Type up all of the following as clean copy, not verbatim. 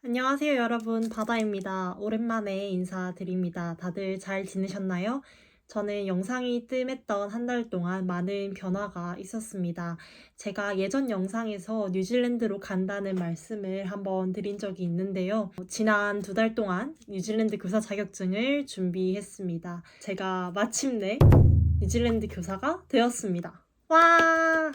안녕하세요, 여러분. 바다입니다. 오랜만에 인사드립니다. 다들 잘 지내셨나요? 저는 영상이 뜸했던 한 달 동안 많은 변화가 있었습니다. 제가 예전 영상에서 뉴질랜드로 간다는 말씀을 한번 드린 적이 있는데요. 지난 2달 동안 뉴질랜드 교사 자격증을 준비했습니다. 제가 마침내 뉴질랜드 교사가 되었습니다. 와!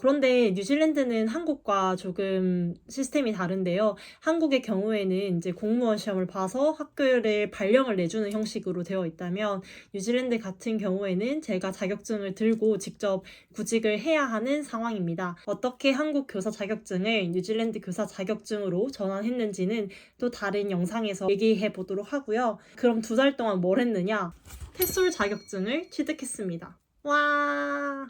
그런데 뉴질랜드는 한국과 조금 시스템이 다른데요. 한국의 경우에는 이제 공무원 시험을 봐서 학교를 발령을 내주는 형식으로 되어 있다면 뉴질랜드 같은 경우에는 제가 자격증을 들고 직접 구직을 해야 하는 상황입니다. 어떻게 한국 교사 자격증을 뉴질랜드 교사 자격증으로 전환했는지는 또 다른 영상에서 얘기해 보도록 하고요. 그럼 2달 동안 뭘 했느냐? 테솔 자격증을 취득했습니다. 와!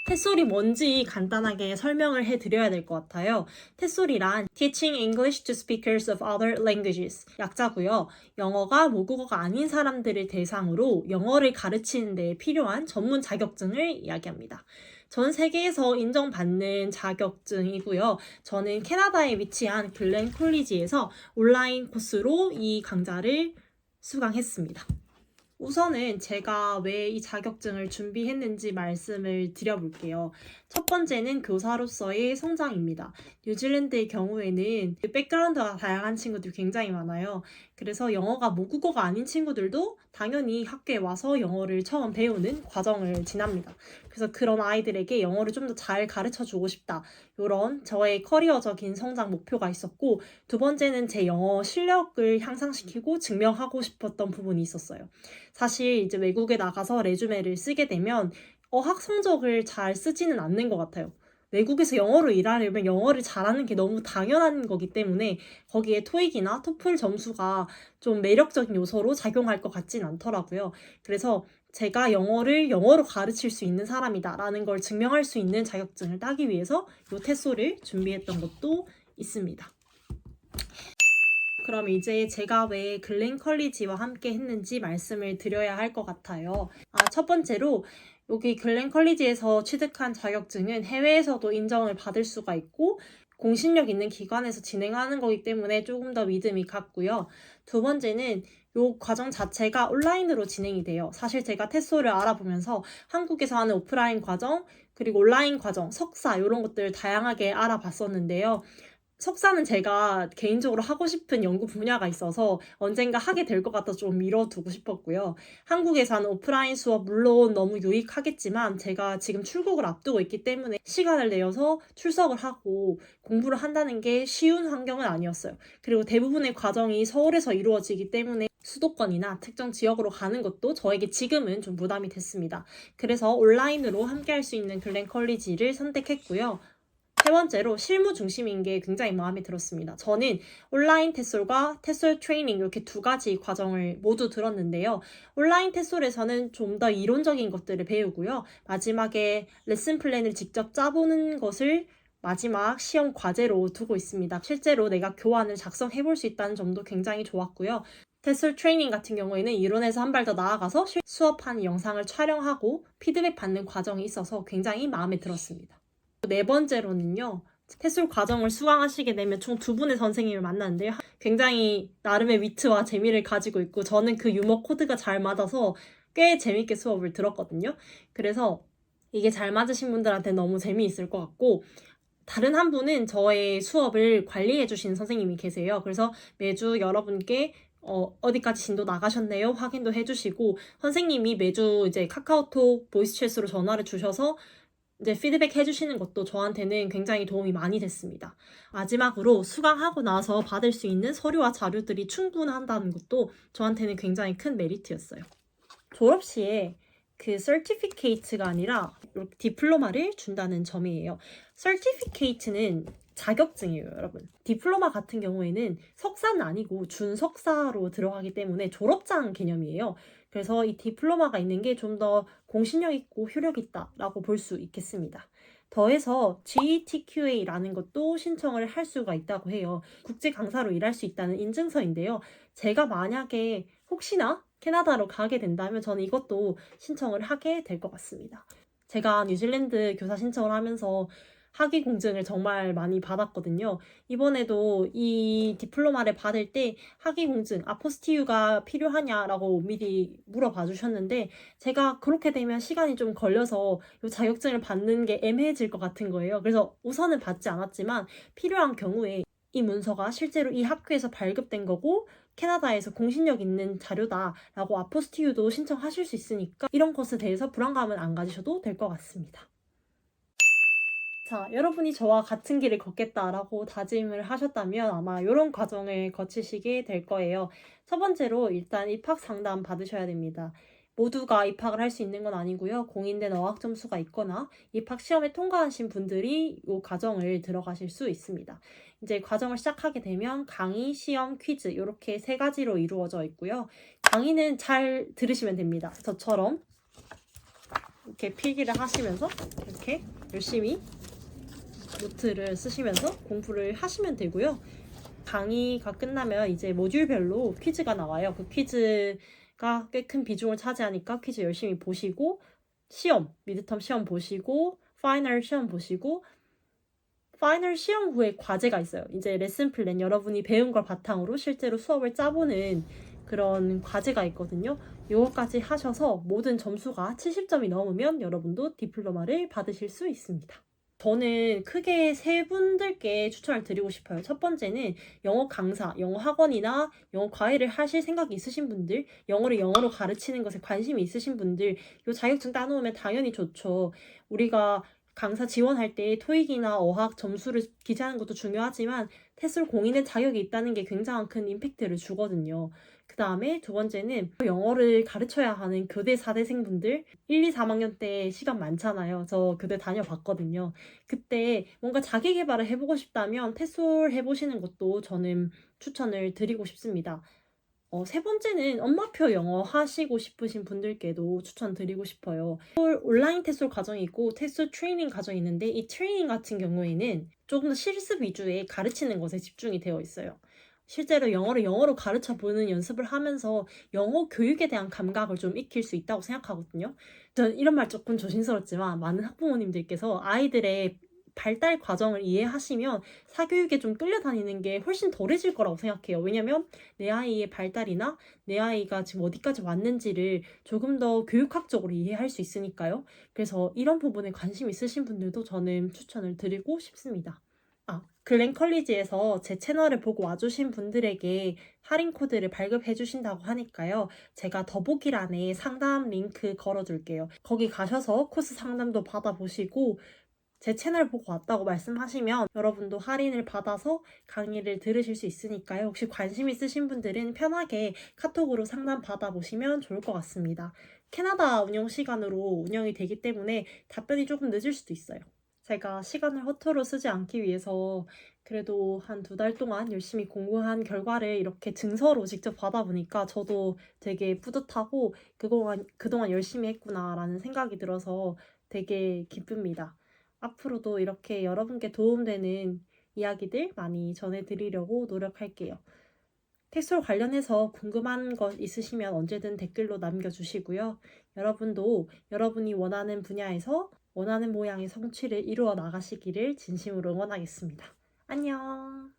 테솔이 뭔지 간단하게 설명을 해드려야 될 것 같아요. 테솔이란 Teaching English to Speakers of Other Languages 약자고요. 영어가 모국어가 아닌 사람들을 대상으로 영어를 가르치는 데 필요한 전문 자격증을 이야기합니다. 전 세계에서 인정받는 자격증이고요. 저는 캐나다에 위치한 글렌 콜리지에서 온라인 코스로 이 강좌를 수강했습니다. 우선은 제가 왜 이 자격증을 준비했는지 말씀을 드려볼게요. 첫 번째는 교사로서의 성장입니다. 뉴질랜드의 경우에는 백그라운드가 다양한 친구들이 굉장히 많아요. 그래서 영어가 모국어가 아닌 친구들도 당연히 학교에 와서 영어를 처음 배우는 과정을 지납니다. 그래서 그런 아이들에게 영어를 좀 더 잘 가르쳐 주고 싶다. 이런 저의 커리어적인 성장 목표가 있었고, 두 번째는 제 영어 실력을 향상시키고 증명하고 싶었던 부분이 있었어요. 사실 이제 외국에 나가서 레주메를 쓰게 되면 어학 성적을 잘 쓰지는 않는 것 같아요. 외국에서 영어로 일하려면 영어를 잘하는 게 너무 당연한 거기 때문에 거기에 토익이나 토플 점수가 좀 매력적인 요소로 작용할 것 같진 않더라고요. 그래서 제가 영어를 영어로 가르칠 수 있는 사람이다라는 걸 증명할 수 있는 자격증을 따기 위해서 이 테소를 준비했던 것도 있습니다. 그럼 이제 제가 왜 글렌 컬리지와 함께 했는지 말씀을 드려야 할 것 같아요. 첫 번째로 여기 글렌 컬리지에서 취득한 자격증은 해외에서도 인정을 받을 수가 있고 공신력 있는 기관에서 진행하는 거기 때문에 조금 더 믿음이 갔고요. 두 번째는 이 과정 자체가 온라인으로 진행이 돼요. 사실 제가 테소를 알아보면서 한국에서 하는 오프라인 과정, 그리고 온라인 과정, 석사 이런 것들을 다양하게 알아봤었는데요. 석사는 제가 개인적으로 하고 싶은 연구 분야가 있어서 언젠가 하게 될 것 같아서 좀 미뤄두고 싶었고요. 한국에서 하는 오프라인 수업 물론 너무 유익하겠지만 제가 지금 출국을 앞두고 있기 때문에 시간을 내어서 출석을 하고 공부를 한다는 게 쉬운 환경은 아니었어요. 그리고 대부분의 과정이 서울에서 이루어지기 때문에 수도권이나 특정 지역으로 가는 것도 저에게 지금은 좀 부담이 됐습니다. 그래서 온라인으로 함께 할 수 있는 글렌 컬리지를 선택했고요. 세 번째로 실무 중심인 게 굉장히 마음에 들었습니다. 저는 온라인 테솔과 테솔 트레이닝 이렇게 두 가지 과정을 모두 들었는데요. 온라인 테솔에서는 좀 더 이론적인 것들을 배우고요. 마지막에 레슨 플랜을 직접 짜보는 것을 마지막 시험 과제로 두고 있습니다. 실제로 내가 교환을 작성해 볼 수 있다는 점도 굉장히 좋았고요. 테솔 트레이닝 같은 경우에는 이론에서 한 발 더 나아가서 수업하는 영상을 촬영하고 피드백 받는 과정이 있어서 굉장히 마음에 들었습니다. 네 번째로는요. 테솔 과정을 수강하시게 되면 총 2분의 선생님을 만나는데요. 굉장히 나름의 위트와 재미를 가지고 있고 저는 그 유머 코드가 잘 맞아서 꽤 재밌게 수업을 들었거든요. 그래서 이게 잘 맞으신 분들한테 너무 재미있을 것 같고 다른 한 분은 저의 수업을 관리해 주신 선생님이 계세요. 그래서 매주 여러분께 어디까지 진도 나가셨네요? 확인도 해주시고 선생님이 매주 이제 카카오톡 보이스 챗으로 전화를 주셔서 이제 피드백 해주시는 것도 저한테는 굉장히 도움이 많이 됐습니다. 마지막으로 수강하고 나서 받을 수 있는 서류와 자료들이 충분한다는 것도 저한테는 굉장히 큰 메리트였어요. 졸업 시에 그 certificate가 아니라 디플로마를 준다는 점이에요. certificate는 자격증이에요, 여러분. 디플로마 같은 경우에는 석사는 아니고 준석사로 들어가기 때문에 졸업장 개념이에요. 그래서 이 디플로마가 있는 게 좀 더 공신력 있고 효력 있다라고 볼 수 있겠습니다. 더해서 GETQA라는 것도 신청을 할 수가 있다고 해요. 국제 강사로 일할 수 있다는 인증서인데요. 제가 만약에 혹시나 캐나다로 가게 된다면 저는 이것도 신청을 하게 될 것 같습니다. 제가 뉴질랜드 교사 신청을 하면서 학위 공증을 정말 많이 받았거든요. 이번에도 이 디플로마를 받을 때 학위 공증, 아포스티유가 필요하냐라고 미리 물어봐 주셨는데 제가 그렇게 되면 시간이 좀 걸려서 이 자격증을 받는 게 애매해질 것 같은 거예요. 그래서 우선은 받지 않았지만 필요한 경우에 이 문서가 실제로 이 학교에서 발급된 거고 캐나다에서 공신력 있는 자료다라고 아포스티유도 신청하실 수 있으니까 이런 것에 대해서 불안감은 안 가지셔도 될 것 같습니다. 자, 여러분이 저와 같은 길을 걷겠다라고 다짐을 하셨다면 아마 이런 과정을 거치시게 될 거예요. 첫 번째로 일단 입학 상담 받으셔야 됩니다. 모두가 입학을 할 수 있는 건 아니고요. 공인된 어학 점수가 있거나 입학 시험에 통과하신 분들이 이 과정을 들어가실 수 있습니다. 이제 과정을 시작하게 되면 강의, 시험, 퀴즈 이렇게 세 가지로 이루어져 있고요. 강의는 잘 들으시면 됩니다. 저처럼 이렇게 필기를 하시면서 이렇게 열심히 노트를 쓰시면서 공부를 하시면 되고요. 강의가 끝나면 이제 모듈별로 퀴즈가 나와요. 그 퀴즈가 꽤 큰 비중을 차지하니까 퀴즈 열심히 보시고 시험, 미드텀 시험 보시고 파이널 시험 보시고 파이널 시험 후에 과제가 있어요. 이제 레슨 플랜 여러분이 배운 걸 바탕으로 실제로 수업을 짜보는 그런 과제가 있거든요. 이거까지 하셔서 모든 점수가 70점이 넘으면 여러분도 디플로마를 받으실 수 있습니다. 저는 크게 세 분들께 추천을 드리고 싶어요. 첫 번째는 영어 강사, 영어 학원이나 영어 과외를 하실 생각이 있으신 분들, 영어를 영어로 가르치는 것에 관심이 있으신 분들, 이 자격증 따놓으면 당연히 좋죠. 우리가 강사 지원할 때 토익이나 어학 점수를 기재하는 것도 중요하지만 테스트 공인의 자격이 있다는 게 굉장한 큰 임팩트를 주거든요. 그 다음에 두 번째는 영어를 가르쳐야 하는 교대 4대생분들 1, 2, 3학년 때 시간 많잖아요. 저 교대 다녀봤거든요. 그때 뭔가 자기 개발을 해보고 싶다면 테솔 해보시는 것도 저는 추천을 드리고 싶습니다. 세 번째는 엄마표 영어 하시고 싶으신 분들께도 추천드리고 싶어요. 온라인 테솔 과정이 있고 테솔 트레이닝 과정이 있는데 이 트레이닝 같은 경우에는 조금 더 실습 위주의 가르치는 것에 집중이 되어 있어요. 실제로 영어를 영어로 가르쳐 보는 연습을 하면서 영어 교육에 대한 감각을 좀 익힐 수 있다고 생각하거든요. 전 이런 말 조금 조심스럽지만 많은 학부모님들께서 아이들의 발달 과정을 이해하시면 사교육에 좀 끌려다니는 게 훨씬 덜해질 거라고 생각해요. 왜냐면 내 아이의 발달이나 내 아이가 지금 어디까지 왔는지를 조금 더 교육학적으로 이해할 수 있으니까요. 그래서 이런 부분에 관심 있으신 분들도 저는 추천을 드리고 싶습니다. 글렌 컬리지에서 제 채널을 보고 와주신 분들에게 할인 코드를 발급해 주신다고 하니까요. 제가 더보기란에 상담 링크 걸어둘게요. 거기 가셔서 코스 상담도 받아보시고 제 채널 보고 왔다고 말씀하시면 여러분도 할인을 받아서 강의를 들으실 수 있으니까요. 혹시 관심 있으신 분들은 편하게 카톡으로 상담 받아보시면 좋을 것 같습니다. 캐나다 운영 시간으로 운영이 되기 때문에 답변이 조금 늦을 수도 있어요. 제가 시간을 허투루 쓰지 않기 위해서 그래도 한 2달 동안 열심히 공부한 결과를 이렇게 증서로 직접 받아보니까 저도 되게 뿌듯하고 그동안 열심히 했구나라는 생각이 들어서 되게 기쁩니다. 앞으로도 이렇게 여러분께 도움되는 이야기들 많이 전해드리려고 노력할게요. 텍스트 관련해서 궁금한 것 있으시면 언제든 댓글로 남겨주시고요. 여러분도 여러분이 원하는 분야에서 원하는 모양의 성취를 이루어 나가시기를 진심으로 응원하겠습니다. 안녕!